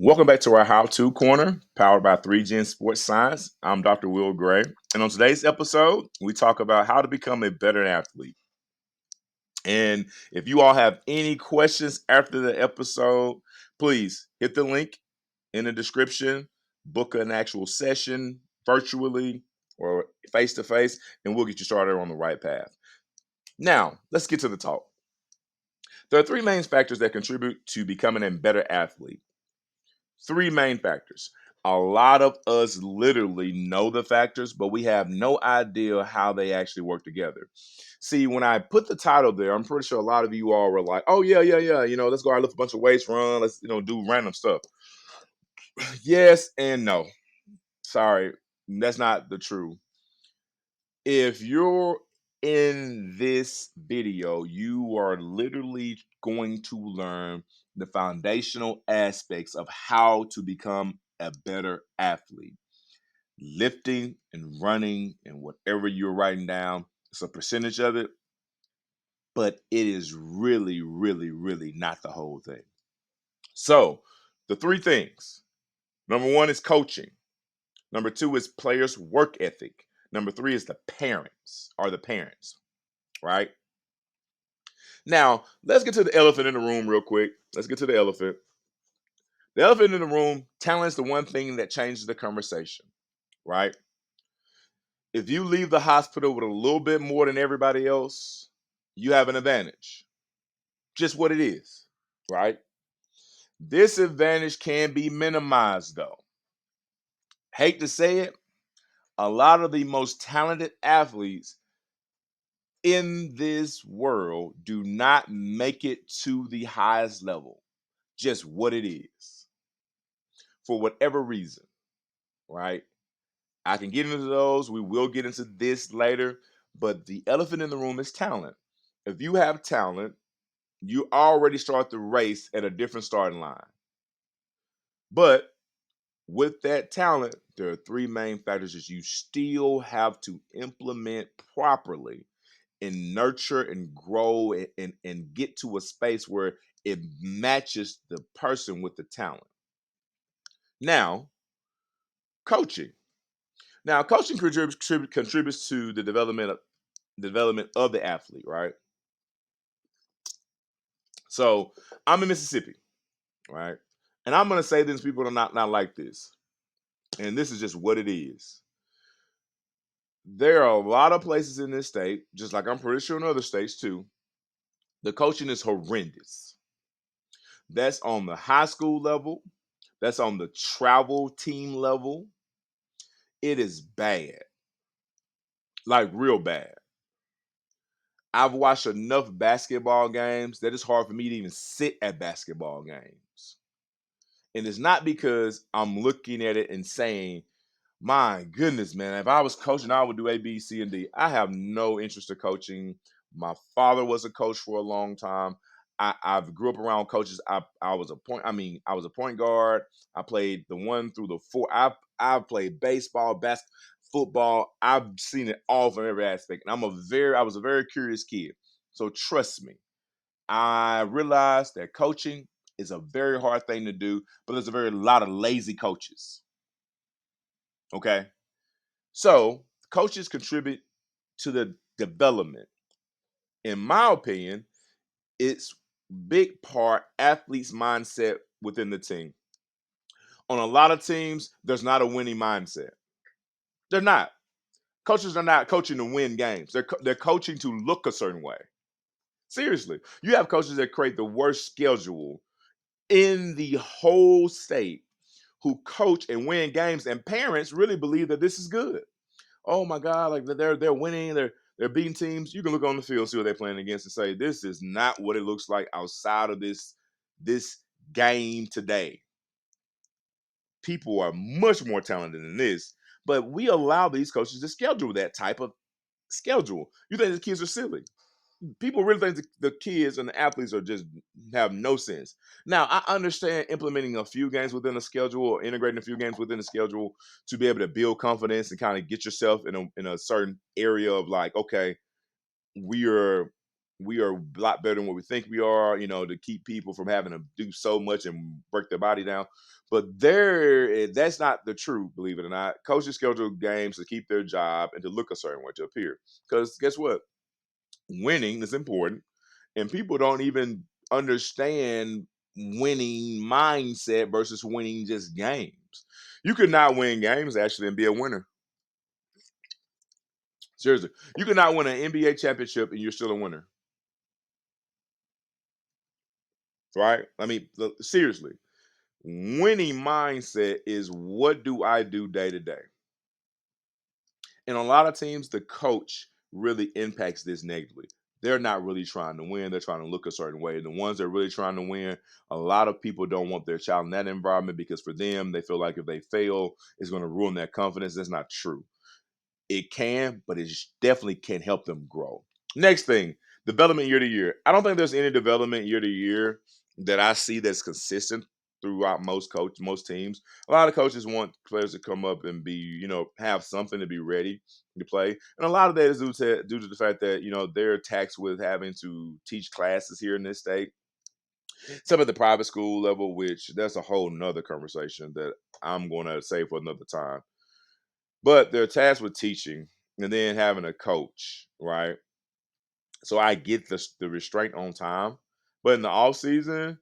Welcome back to our How To Corner, powered by 3Gen Sports Science. I'm Dr. Will Gray. And on today's episode, we talk about how to become a better athlete. And if you all have any questions after the episode, please hit the link in the description, book an actual session virtually or face to face, and we'll get you started on the right path. Now, let's get to the talk. There are three main factors that contribute to becoming a better athlete. Three main factors. A lot of us literally know the factors, but we have no idea how they actually work together. See, when I put the title there, I'm pretty sure a lot of you all were like, "Oh yeah. Let's go out, lift a bunch of weights, run, let's do random stuff." Yes and no. Sorry, that's not the truth. If you're in this video, you are literally going to learn the foundational aspects of how to become a better athlete. Lifting and running and whatever you're writing down, it's a percentage of it, but it is really not the whole thing. So, the three things. Number one is coaching. Number two is players' work ethic. Number three is the parents, right? Now, let's get to the elephant in the room real quick. Let's get to the elephant. The elephant in the room, talent is the one thing that changes the conversation, right? If you leave the hospital with a little bit more than everybody else, you have an advantage. Just what it is, right? This advantage can be minimized though. Hate to say it, a lot of the most talented athletes in this world do not make it to the highest level. Just what it is. For whatever reason, right? I can get into those. We will get into this later. But the elephant in the room is talent. If you have talent, you already start the race at a different starting line. But with that talent, there are three main factors that you still have to implement properly and nurture and grow and get to a space where it matches the person with the talent. Now, coaching. Now, coaching contributes to the development of the athlete, right? So I'm in Mississippi, right? And I'm gonna say this, people are not like this. And this is just what it is. There are a lot of places in this state, just like I'm pretty sure in other states too. The coaching is horrendous. That's on the high school level, that's on the travel team level. It is bad, like real bad. I've watched enough basketball games that it's hard for me to even sit at basketball games. And it's not because I'm looking at it and saying, my goodness, man, if I was coaching, I would do A, B, C, and D. I have no interest in coaching. My father was a coach for a long time. I grew up around coaches. I was a point guard. I played the one through the four. I've played baseball, basketball, football. I've seen it all from every aspect. And I was a very curious kid. So trust me, I realized that coaching is a very hard thing to do, but there's a very lot of lazy coaches. Okay. So coaches contribute to the development. In my opinion, it's big part athletes' mindset within the team. On a lot of teams, there's not a winning mindset. They're not. Coaches are not coaching to win games. They're coaching to look a certain way. Seriously, you have coaches that create the worst schedule in the whole state who coach and win games, and parents really believe that this is good. Oh my God, like they're winning, they're beating teams. You can look on the field, see what they're playing against, and say this is not what it looks like outside of this game today. People are much more talented than this, but we allow these coaches to schedule that type of schedule. You think the kids are silly? People really think the kids and the athletes are just have no sense. Now, I understand implementing a few games within a schedule or integrating a few games within a schedule to be able to build confidence and kind of get yourself in a certain area of like, okay, we are we are a lot better than what we think we are, to keep people from having to do so much and break their body down. But that's not the truth, believe it or not. Coaches schedule games to keep their job and to look a certain way to appear. Because guess what? Winning is important, and people don't even understand winning mindset versus winning just games. You could not win games actually and be a winner. Seriously, you could not win an NBA championship and you're still a winner, right? I mean, seriously, winning mindset is what do I do day to day? And a lot of teams, the coach really impacts this negatively. They're not really trying to win. They're trying to look a certain way. The ones that are really trying to win, a lot of people don't want their child in that environment because for them, they feel like if they fail, it's going to ruin their confidence. That's not true. It can, but it definitely can help them grow. Next thing, development year to year. I don't think there's any development year to year that I see that's consistent throughout most teams. A lot of coaches want players to come up and be, have something to be ready to play. And a lot of that is due to the fact that, they're taxed with having to teach classes here in this state. Some at the private school level, which that's a whole nother conversation that I'm going to save for another time. But they're tasked with teaching and then having a coach, right? So I get the restraint on time. But in the off season,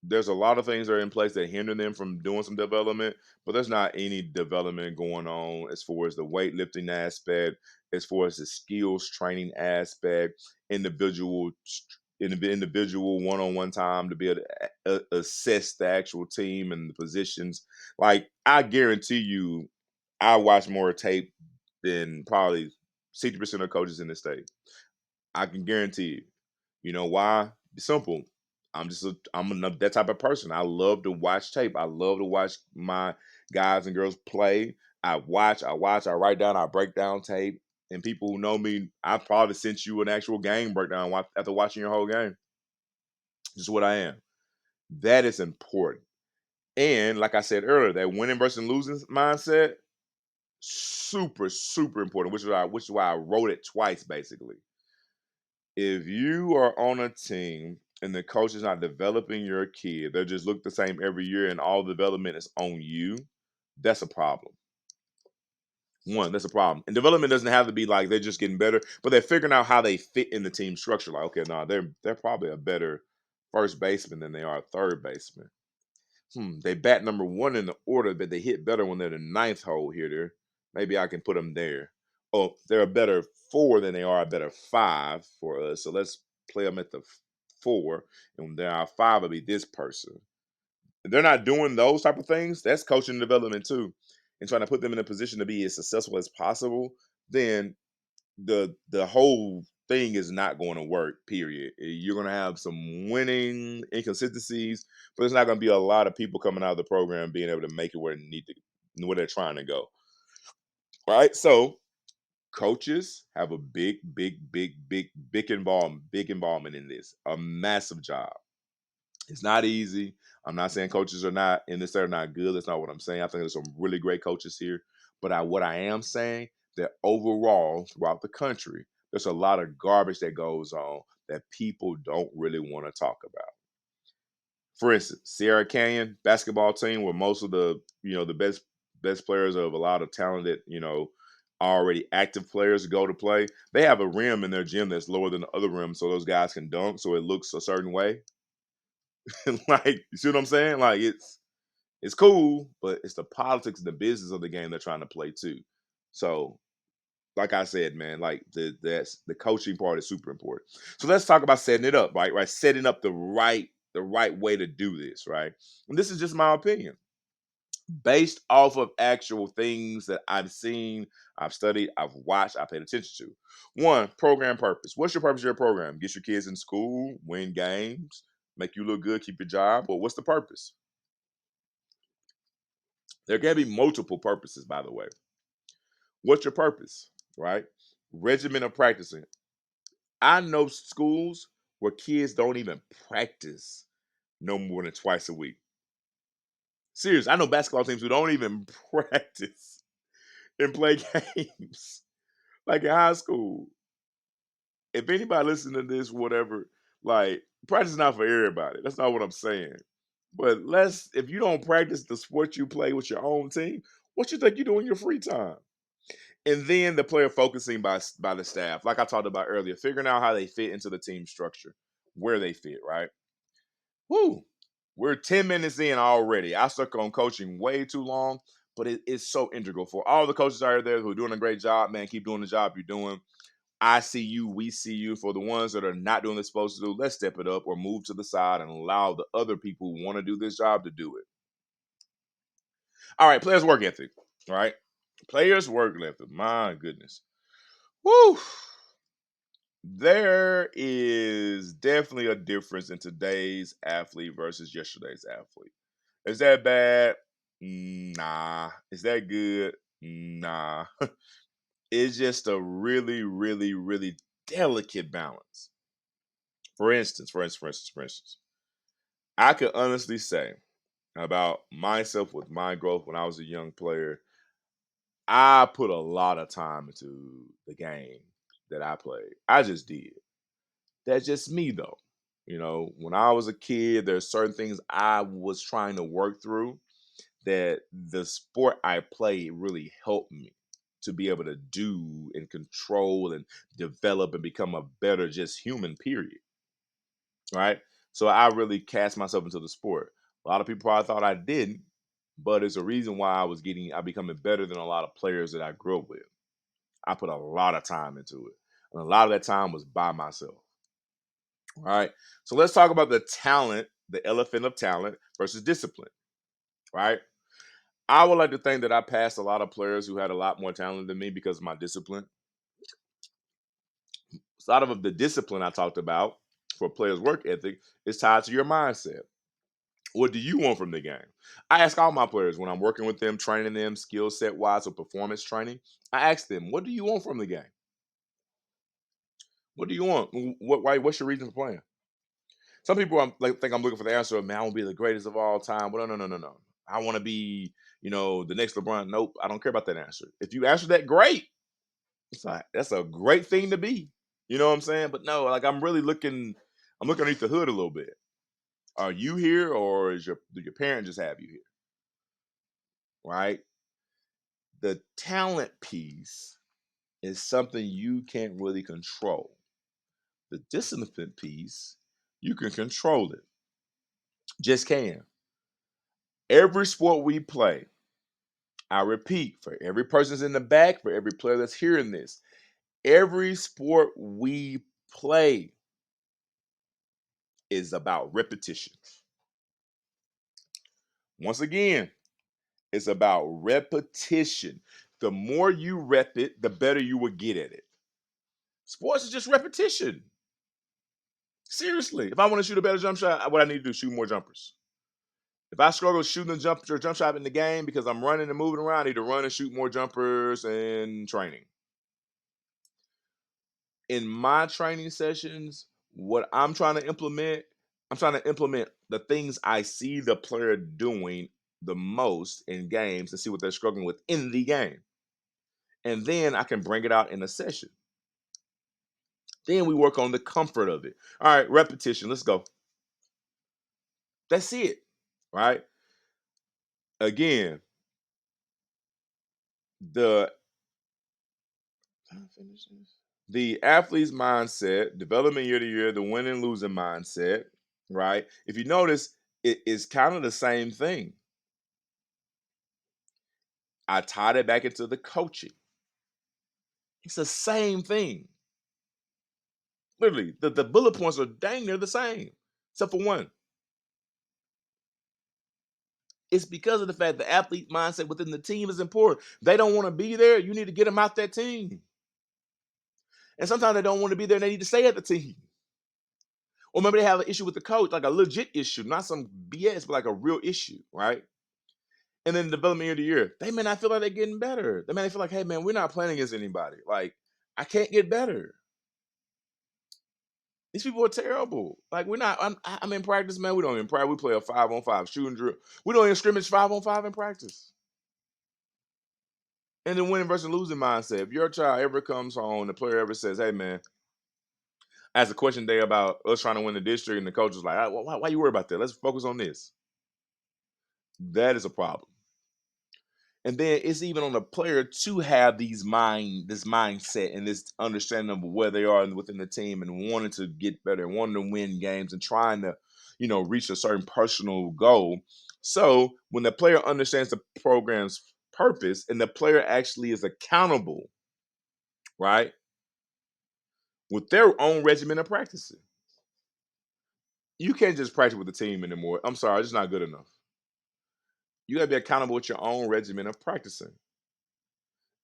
there's a lot of things that are in place that hinder them from doing some development, but there's not any development going on as far as the weightlifting aspect, as far as the skills training aspect, individual one-on-one time to be able to assess the actual team and the positions. Like I guarantee you, I watch more tape than probably 60% of coaches in the state. I can guarantee you. You know why? It's simple. That type of person. I love to watch tape. I love to watch my guys and girls play. I write down, I break down tape. And people who know me, I probably sent you an actual game breakdown after watching your whole game. Just what I am. That is important. And like I said earlier, that winning versus losing mindset, super, super important, which is why I wrote it twice basically. If you are on a team and the coach is not developing your kid, they just look the same every year and all development is on you, that's a problem. One, that's a problem. And development doesn't have to be like they're just getting better, but they're figuring out how they fit in the team structure. Like, okay, no, they're probably a better first baseman than they are a third baseman. They bat number one in the order, but they hit better when they're the ninth hole hitter. Maybe I can put them there. Oh, they're a better four than they are a better five for us. So let's play them at the four, and then our five will be this person. If they're not doing those type of things, that's coaching development too, and trying to put them in a position to be as successful as possible. Then the whole thing is not going to work. Period. You're going to have some winning inconsistencies, but there's not going to be a lot of people coming out of the program being able to make it where they're trying to go. Right. So coaches have a big involvement in this. A massive job. It's not easy. I'm not saying coaches are not in this are not good. That's not what I'm saying. I think there's some really great coaches here. But what I am saying that overall throughout the country, there's a lot of garbage that goes on that people don't really want to talk about. For instance, Sierra Canyon basketball team, where most of the best players of a lot of talented, already active players go to play. They have a rim in their gym that's lower than the other rim, so those guys can dunk, so it looks a certain way. Like, you see what I'm saying? Like it's cool, but it's the politics and the business of the game they're trying to play too. So, like I said, man, like that's the coaching part is super important. So let's talk about setting it up, right? Right, setting up the right way to do this, right? And this is just my opinion, based off of actual things that I've seen, I've studied, I've watched, I paid attention to. One, program purpose. What's your purpose of your program? Get your kids in school, win games, make you look good, keep your job. Well, what's the purpose? There can be multiple purposes, by the way. What's your purpose? Right? Regimen of practicing. I know schools where kids don't even practice no more than twice a week. Serious. I know basketball teams who don't even practice and play games like in high school. if anybody listening to this, whatever, like practice is not for everybody. That's not what I'm saying. But if you don't practice the sport you play with your own team, what you think you do in your free time? And then the player focusing by the staff, like I talked about earlier, figuring out how they fit into the team structure, where they fit, right? Woo! We're 10 minutes in already. I stuck on coaching way too long, but it's so integral for all the coaches out there who are doing a great job, man. Keep doing the job you're doing. I see you, we see you. For the ones that are not doing what they're supposed to do, let's step it up or move to the side and allow the other people who want to do this job to do it. All right, players' work ethic. All right. Players' work ethic. My goodness. Woo! There is definitely a difference in today's athlete versus yesterday's athlete. Is that bad? Nah. Is that good? Nah. It's just a really, really, really delicate balance. For instance, I could honestly say about myself with my growth when I was a young player, I put a lot of time into the game that I played. I just did. That's just me though. When I was a kid, there's certain things I was trying to work through that the sport I play really helped me to be able to do and control and develop and become a better just human, period. Right. So I really cast myself into the sport. A lot of people probably thought I didn't, but it's a reason why I becoming better than a lot of players that I grew up with. I put a lot of time into it. And a lot of that time was by myself. All right. So let's talk about the talent, the elephant of talent versus discipline. Right. I would like to think that I passed a lot of players who had a lot more talent than me because of my discipline. A lot of the discipline I talked about for players' work ethic is tied to your mindset. What do you want from the game? I ask all my players when I'm working with them, training them skill set wise or performance training. I ask them, what do you want from the game? What do you want? What's your reason for playing? Some people think I'm looking for the answer. Man, I want to be the greatest of all time. Well, no. I want to be, the next LeBron. Nope, I don't care about that answer. If you answer that, great. It's like that's a great thing to be. You know what I'm saying? But no, like I'm looking underneath the hood a little bit. Are you here or do your parent just have you here? Right? The talent piece is something you can't really control. The discipline piece, you can control it. Just can. Every sport we play, I repeat, for every person's in the back, for every player that's hearing this, every sport we play is about repetition. Once again, it's about repetition. The more you rep it, the better you will get at it. Sports is just repetition. Seriously, if I want to shoot a better jump shot, what I need to do is shoot more jumpers. If I struggle shooting the jump shot in the game because I'm running and moving around, I need to run and shoot more jumpers in training. In my training sessions, what I'm trying to implement the things I see the player doing the most in games and see what they're struggling with in the game. And then I can bring it out in a session. Then we work on the comfort of it. All right, repetition. Let's go. That's it. Right? Again, the the athlete's mindset, development year to year, the win and losing mindset, right? If you notice, it is kind of the same thing. I tied it back into the coaching. It's the same thing. Literally, the bullet points are dang near the same, except for one. It's because of the fact the athlete mindset within the team is important. They don't want to be there. You need to get them out that team. And sometimes they don't want to be there and they need to stay at the team. Or maybe they have an issue with the coach, like a legit issue, not some BS, but like a real issue, right? And then the development year to year, they may not feel like they're getting better. They may feel like, hey man, we're not playing against anybody. Like, I can't get better. These people are terrible. Like, we're not. I'm in practice, man. We don't even practice. We play a 5-on-5 shooting drill. We don't even scrimmage 5-on-5 in practice. And then winning versus losing mindset. If your child ever comes home, the player ever says, "Hey, man, asked a question today about us trying to win the district, and the coach was like, "Ah, why you worry about that? Let's focus on this." That is a problem. And then it's even on the player to have this mindset and this understanding of where they are within the team and wanting to get better, and wanting to win games and trying to, reach a certain personal goal. So when the player understands the program's purpose and the player actually is accountable, right, with their own regimen of practicing. You can't just practice with the team anymore. I'm sorry, it's not good enough. You gotta be accountable with your own regimen of practicing.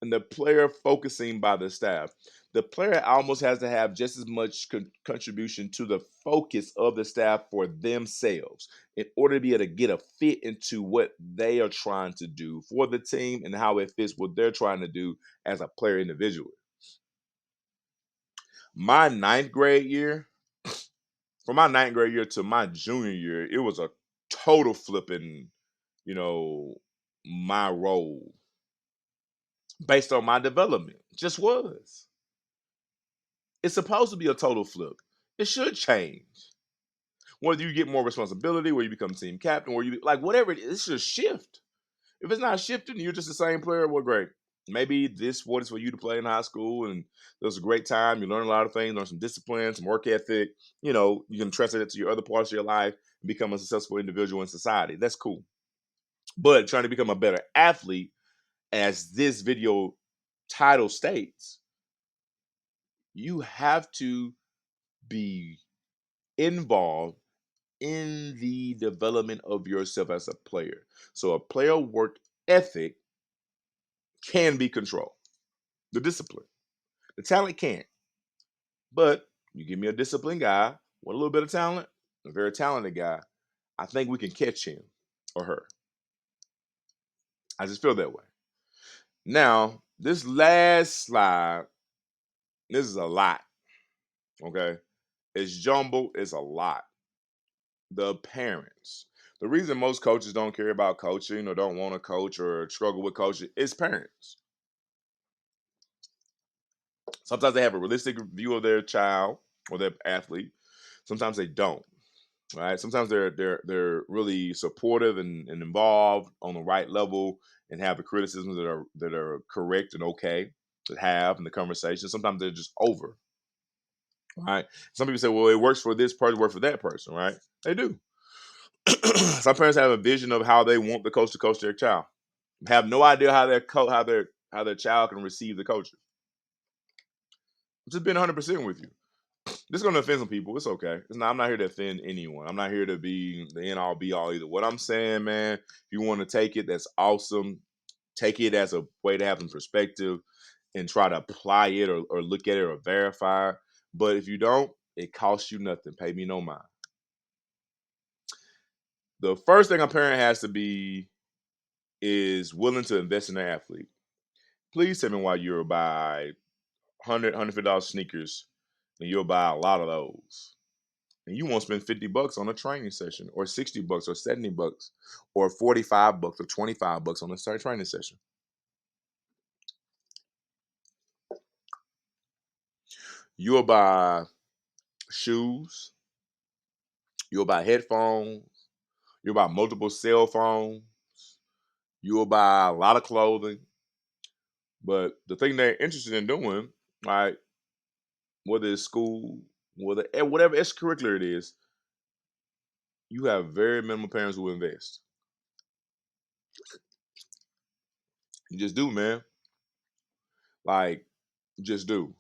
And the player focusing by the staff. The player almost has to have just as much contribution to the focus of the staff for themselves in order to be able to get a fit into what they are trying to do for the team and how it fits what they're trying to do as a player individually. My ninth grade year, from my ninth grade year to my junior year, it was a total flipping, you know, my role based on my development. Just was. It's supposed to be a total flip. It should change. Whether you get more responsibility, where you become team captain, where you like whatever it is, it should shift. If it's not shifting, you're just the same player. Well, great. Maybe this sport is for you to play in high school, and it was a great time. You learn a lot of things, learn some discipline, some work ethic. You can translate it to your other parts of your life and become a successful individual in society. That's cool. But trying to become a better athlete, as this video title states, you have to be involved in the development of yourself as a player. So a player work ethic can be controlled. The discipline. The talent can't. But you give me a disciplined guy with a little bit of talent, a very talented guy, I think we can catch him or her. I just feel that way. Now, this last slide, this is a lot. Okay. It's jumbled, it's a lot. The parents. The reason most coaches don't care about coaching or don't want to coach or struggle with coaching is parents. Sometimes they have a realistic view of their child or their athlete. Sometimes they don't. Right. Sometimes they're really supportive and involved on the right level and have the criticisms that are correct and okay to have in the conversation. Sometimes they're just over. Right. Some people say, well, it works for this person, works for that person, right? They do. Some parents have a vision of how they want the coach to coach their child. Have no idea how their child can receive the coaching. I'm just being 100% with you. This is gonna offend some people. It's okay. I'm not here to offend anyone. I'm not here to be the end all be all either. What I'm saying, man, if you want to take it, that's awesome. Take it as a way to have some perspective and try to apply it or look at it or verify. But if you don't, it costs you nothing. Pay me no mind. The first thing a parent has to be is willing to invest in their athlete. Please tell me why you'll buy $150 sneakers and you'll buy a lot of those. And you won't spend $50 on a training session or $60 or $70 or $45 or $25 on a training session. You'll buy shoes, you'll buy headphones, you'll buy multiple cell phones, you'll buy a lot of clothing. But the thing they're interested in doing, right, whether it's school, whatever extracurricular it is, you have very minimal parents who invest. You just do, man. Like, just do.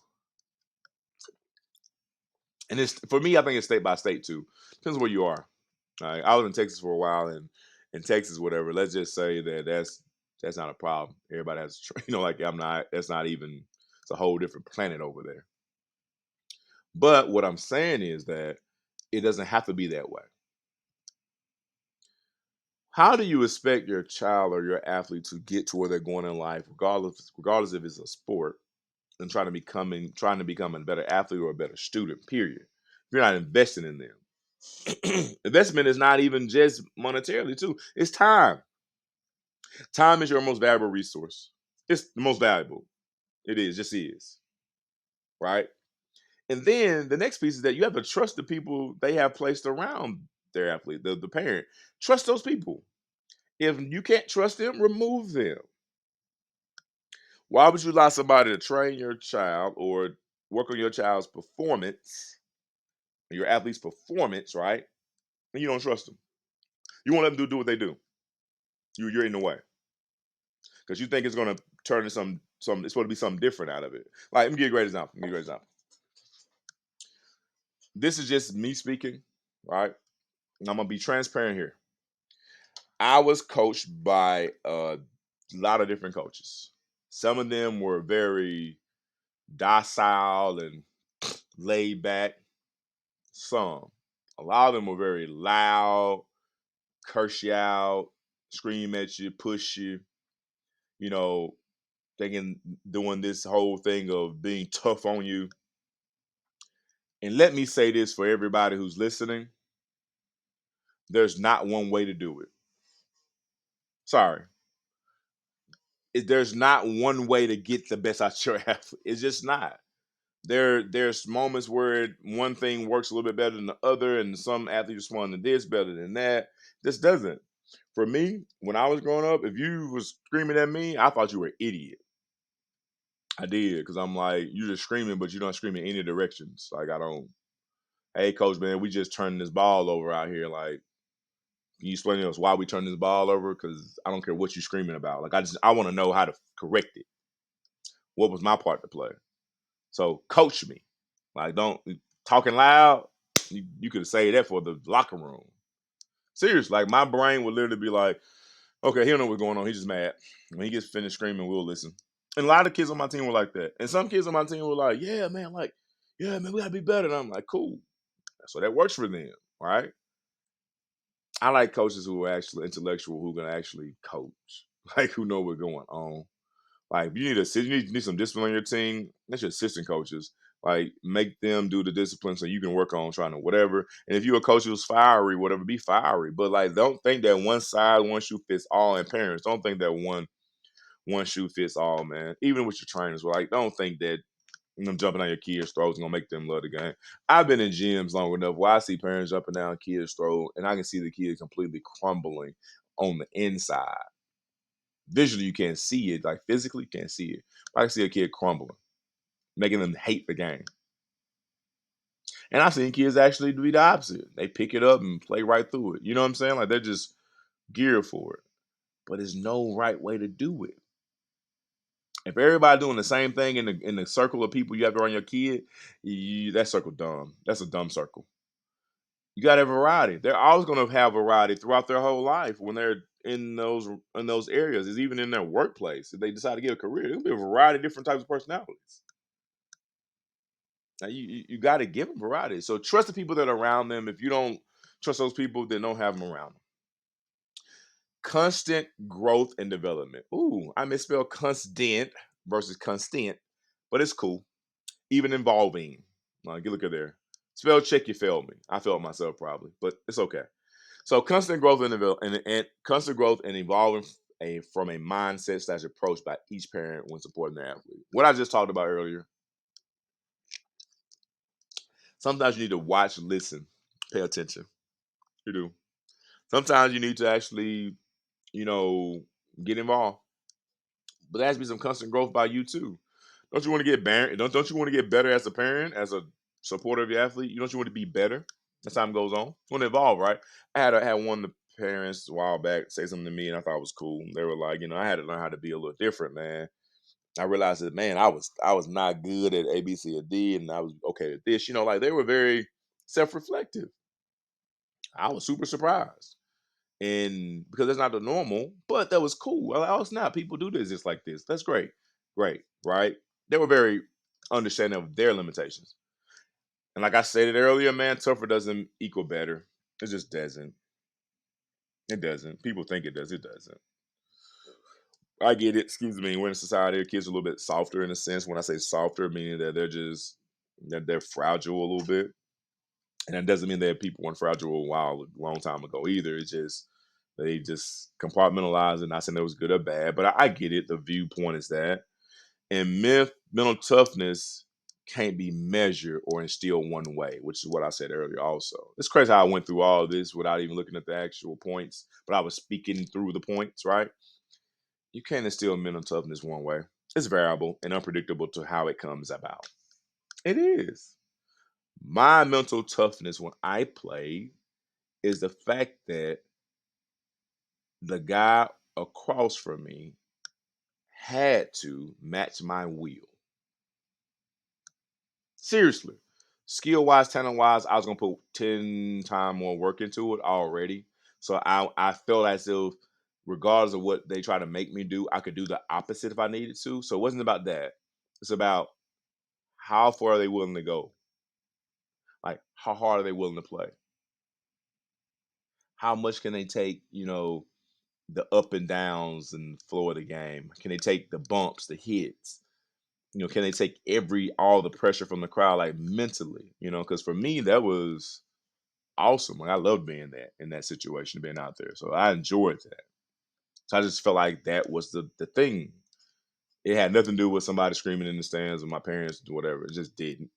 And it's for me, I think it's state by state too. Depends where you are. I was in Texas for a while, and in Texas, whatever. Let's just say that's not a problem. Everybody has, like I'm not. That's not even. It's a whole different planet over there. But what I'm saying is that it doesn't have to be that way. How do you expect your child or your athlete to get to where they're going in life, regardless if it's a sport, and trying to become a better athlete or a better student? Period. If you're not investing in them, investment is not even just monetarily too. It's time. Time is your most valuable resource. It's the most valuable. It is, just is. Right? And then the next piece is that you have to trust the people they have placed around their athlete, the parent. Trust those people. If you can't trust them, remove them. Why would you allow somebody to train your child or work on your child's performance, your athlete's performance, right? And you don't trust them. You won't let them do what they do. You're in the way because you think it's going to turn into some. It's supposed to be something different out of it. Like, let me give you a great example. Let me give you a great example. This is just me speaking, right? And I'm gonna be transparent here. I was coached by a lot of different coaches. Some of them were very docile and laid back. Some, a lot of them were very loud, curse you out, scream at you, push you. You know, thinking doing this whole thing of being tough on you. And let me say this for everybody who's listening: there's not one way to do it. Sorry, there's not one way to get the best out your athlete. It's just not. There's moments where one thing works a little bit better than the other, and some athletes respond to this better than that. This doesn't. For me, when I was growing up, if you was screaming at me, I thought you were an idiot. I did, because I'm like, you just screaming, but you don't scream in any directions. Like, I don't. Hey, coach, man, we just turning this ball over out here. Like, can you explain to us why we turn this ball over? Because I don't care what you're screaming about. Like, I want to know how to correct it. What was my part to play? So coach me. Like, don't talking loud. You could say that for the locker room. Serious. Like, my brain would literally be like, okay, he don't know what's going on. He's just mad. When he gets finished screaming, we'll listen. And a lot of kids on my team were like that. And some kids on my team were like, yeah, man, we gotta be better. And I'm like, cool. So that works for them, right? I like coaches who are actually intellectual, who can actually coach, like who know what's going on. Like, if you need you need some discipline on your team, that's your assistant coaches. Like, make them do the discipline so you can work on trying to whatever. And if you're a coach who's fiery, whatever, be fiery. But like, don't think that one side, one shoe fits all. And parents, don't think that one shoe fits all, man. Even with your trainers, like, don't think that them jumping on your kids' throats gonna make them love the game. I've been in gyms long enough where I see parents jumping down kids' throat, and I can see the kid completely crumbling on the inside. Visually, you can't see it, like physically, you can't see it. But I can see a kid crumbling, making them hate the game. And I've seen kids actually do the opposite. They pick it up and play right through it. You know what I'm saying? Like, they're just geared for it. But there's no right way to do it. If everybody doing the same thing in the circle of people you have around your kid, that circle dumb. That's a dumb circle. You got a variety. They're always going to have variety throughout their whole life when they're in those areas. It's even in their workplace. If they decide to get a career, there'll be a variety of different types of personalities. Now, you got to give them variety. So trust the people that are around them. If you don't trust those people, then don't have them around them. Constant growth and development. Ooh, I misspelled constant versus constant, but it's cool. Even involving. Like, you look at there. Spell check, you failed me. I failed myself probably, but it's okay. So constant growth and constant growth and evolving from a mindset slash approach by each parent when supporting their athlete. What I just talked about earlier. Sometimes you need to watch, listen, pay attention. You do. Sometimes you need to actually, you know, get involved. But there has to be some constant growth by you too. Don't you want to get better? Don't you want to get better as a parent, as a supporter of your athlete? You don't you want to be better as time goes on? You want to evolve, right? I had one of the parents a while back say something to me, and I thought it was cool. They were like, I had to learn how to be a little different, man. I realized that, man, I was not good at A, B, C, or D, and I was okay at this. Like, they were very self-reflective. I was super surprised. And because that's not the normal, but that was cool. Oh, it's not. People do this just like this. That's great. Great. Right. They were very understanding of their limitations. And like I stated earlier, man, tougher doesn't equal better. It just doesn't. It doesn't. People think it does. It doesn't. I get it. Excuse me. We're in a society, kids are a little bit softer in a sense. When I say softer, meaning that they're fragile a little bit. And that doesn't mean that people weren't fragile a long time ago either. It's just they just compartmentalize and not saying it was good or bad. But I get it. The viewpoint is that. And mental toughness. can't be measured or instilled one way, which is what I said earlier also. It's crazy how I went through all this without even looking at the actual points, but I was speaking through the points, right? You can't instill mental toughness one way. It's variable and unpredictable to how it comes about. It is. My mental toughness when I played is the fact that the guy across from me had to match my wheel. Seriously. Skill wise, talent wise, I was gonna put 10 times more work into it already. So I felt as if regardless of what they try to make me do, I could do the opposite if I needed to. So it wasn't about that. It's about how far are they willing to go? Like how hard are they willing to play? How much can they take, the up and downs and flow of the game? Can they take the bumps, the hits? Can they take all the pressure from the crowd, like mentally? Because for me, that was awesome. Like I loved being in that situation, being out there. So I enjoyed that. So I just felt like that was the thing. It had nothing to do with somebody screaming in the stands or my parents, whatever. It just didn't.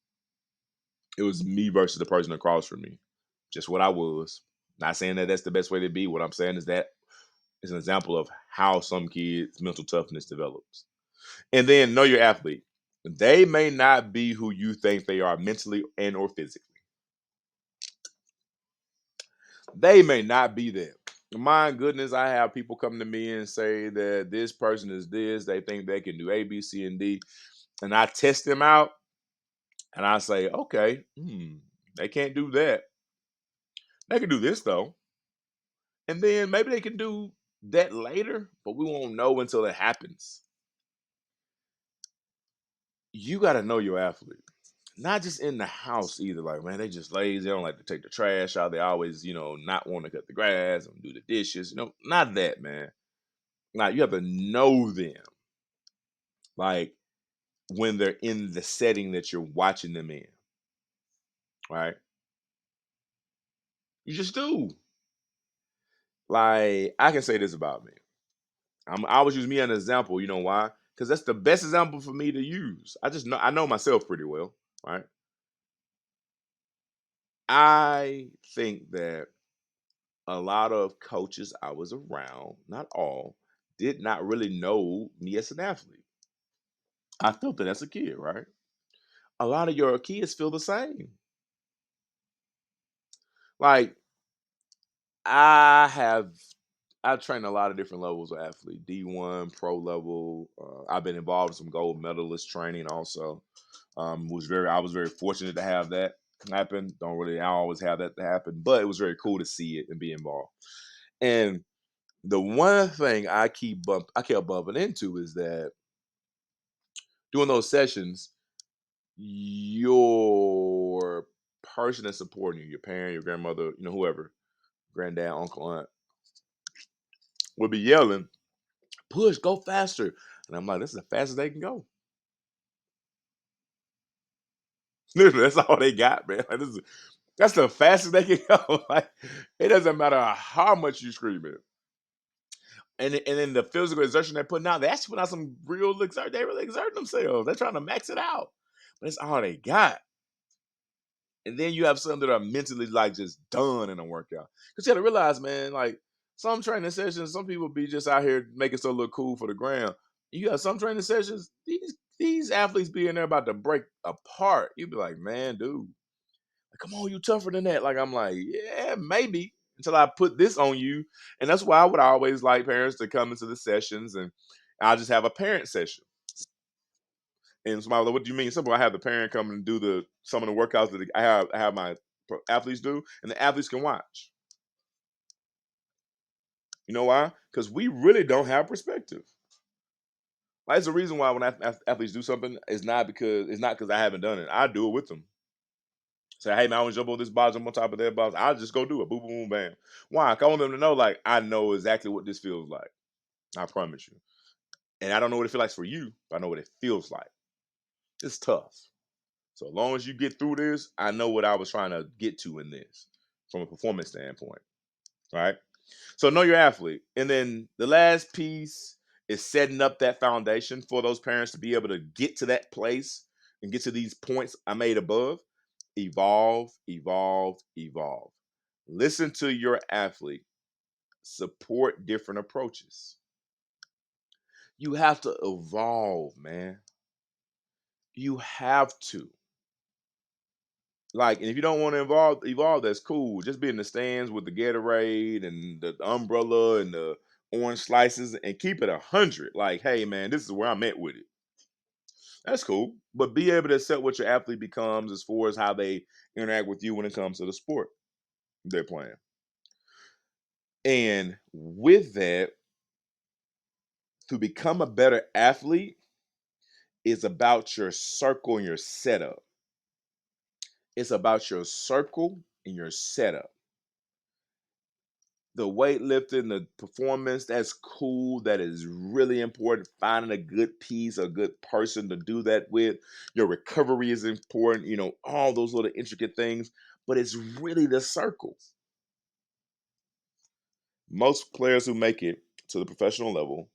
It was me versus the person across from me. Just what I was. Not saying that that's the best way to be. What I'm saying is that it's an example of how some kids' mental toughness develops. And then know your athlete. They may not be who you think they are mentally and or physically. They may not be them. My goodness, I have people come to me and say that this person is this. They think they can do A, B, C, and D. And I test them out and I say, okay, they can't do that. They can do this though. And then maybe they can do that later, but we won't know until it happens. You got to know your athlete. Not just in the house either. Like, man, they just lazy. They don't like to take the trash out. They always, not want to cut the grass and do the dishes. Not that, man. Now you have to know them. Like when they're in the setting that you're watching them in, right? You just do. Like I can say this about me. I always use me as an example. You know why? Because that's the best example for me to use. I know myself pretty well, right? I think that a lot of coaches I was around, not all, did not really know me as an athlete. I felt that as a kid, right? A lot of your kids feel the same. Like I have I've trained a lot of different levels of athlete, D1, pro level. I've been involved in some gold medalist training also. I was very fortunate to have that happen. Don't really I always have that to happen, but it was very cool to see it and be involved. And the one thing I kept bumping into is that during those sessions, your person that's supporting you, your parent, your grandmother, whoever, granddad, uncle, aunt, would be yelling, push, go faster. And I'm like, this is the fastest they can go. Literally, that's all they got, man. That's the fastest they can go. Like, it doesn't matter how much you scream it. And then the physical exertion they're putting out, they actually put out some real exert. They really exerting themselves. They're trying to max it out, but it's all they got. And then you have some that are mentally like just done in a workout. Because you got to realize, man, like some training sessions, some people be just out here making stuff look cool for the gram. You got some training sessions, these athletes be in there about to break apart. You be like, man, dude, come on, you tougher than that. Like I'm like, yeah, maybe until I put this on you. And that's why I would always like parents to come into the sessions and I'll just have a parent session. And somebody was like, what do you mean? Simple. I have the parent come and do some of the workouts that I have my athletes do, and the athletes can watch. You know why? Because we really don't have perspective. Like, it's the reason why when athletes do something, it's not because I haven't done it. I do it with them. Say, hey man, I want to jump on this box, jump on top of that box. I'll just go do it. Boom, boom, boom, bam. Why? 'Cause I want them to know, like, I know exactly what this feels like. I promise you. And I don't know what it feels like for you, but I know what it feels like. It's tough. So as long as you get through this, I know what I was trying to get to in this from a performance standpoint. Right. So know your athlete. And then the last piece is setting up that foundation for those parents to be able to get to that place and get to these points I made above, evolve, evolve, evolve. Listen to your athlete, support different approaches. You have to evolve, man. You have to. Like, and if you don't want to evolve, that's cool. Just be in the stands with the Gatorade and the umbrella and the orange slices and keep it 100. Like, hey, man, this is where I'm at with it. That's cool. But be able to set what your athlete becomes as far as how they interact with you when it comes to the sport they're playing. And with that, to become a better athlete is about your circle and your setup. It's about your circle and your setup. The weightlifting, the performance, that's cool. That is really important. Finding a good piece, a good person to do that with. Your recovery is important, all those little intricate things. But it's really the circle. Most players who make it to the professional level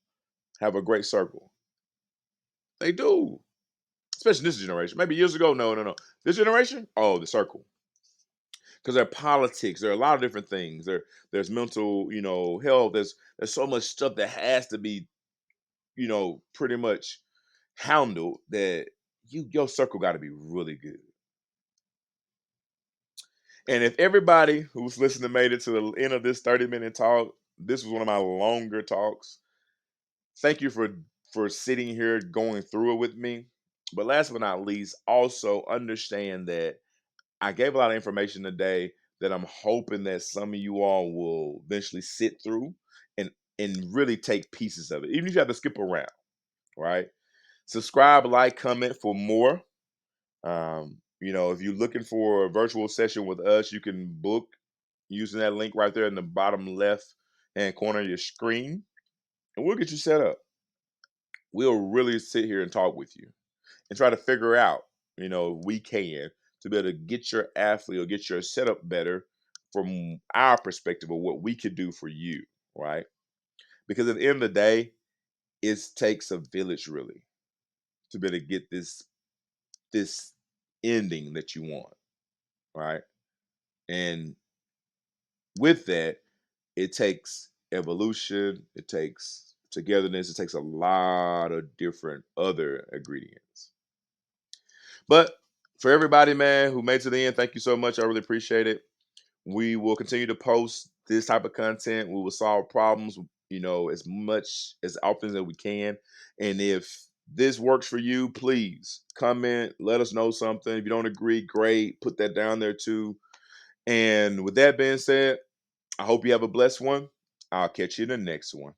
have a great circle. They do. Especially this generation. Maybe years ago, no, no, no. This generation, oh, the circle. Because there are politics, there are a lot of different things. There's mental, health. There's so much stuff that has to be, pretty much handled that your circle got to be really good. And if everybody who's listening made it to the end of this 30-minute talk, this was one of my longer talks. Thank you for sitting here going through it with me. But last but not least, also understand that I gave a lot of information today that I'm hoping that some of you all will eventually sit through and really take pieces of it. Even if you have to skip around, right? Subscribe, like, comment for more. If you're looking for a virtual session with us, you can book using that link right there in the bottom left hand corner of your screen, and we'll get you set up. We'll really sit here and talk with you and try to figure out, if we can, to be able to get your athlete or get your setup better from our perspective of what we could do for you, right? Because at the end of the day, it takes a village really to be able to get this ending that you want, right? And with that, it takes evolution, it takes togetherness, it takes a lot of different other ingredients. But for everybody, man, who made it to the end, thank you so much. I really appreciate it. We will continue to post this type of content. We will solve problems, as much as often as we can. And if this works for you, please comment, let us know something. If you don't agree, great. Put that down there too. And with that being said, I hope you have a blessed one. I'll catch you in the next one.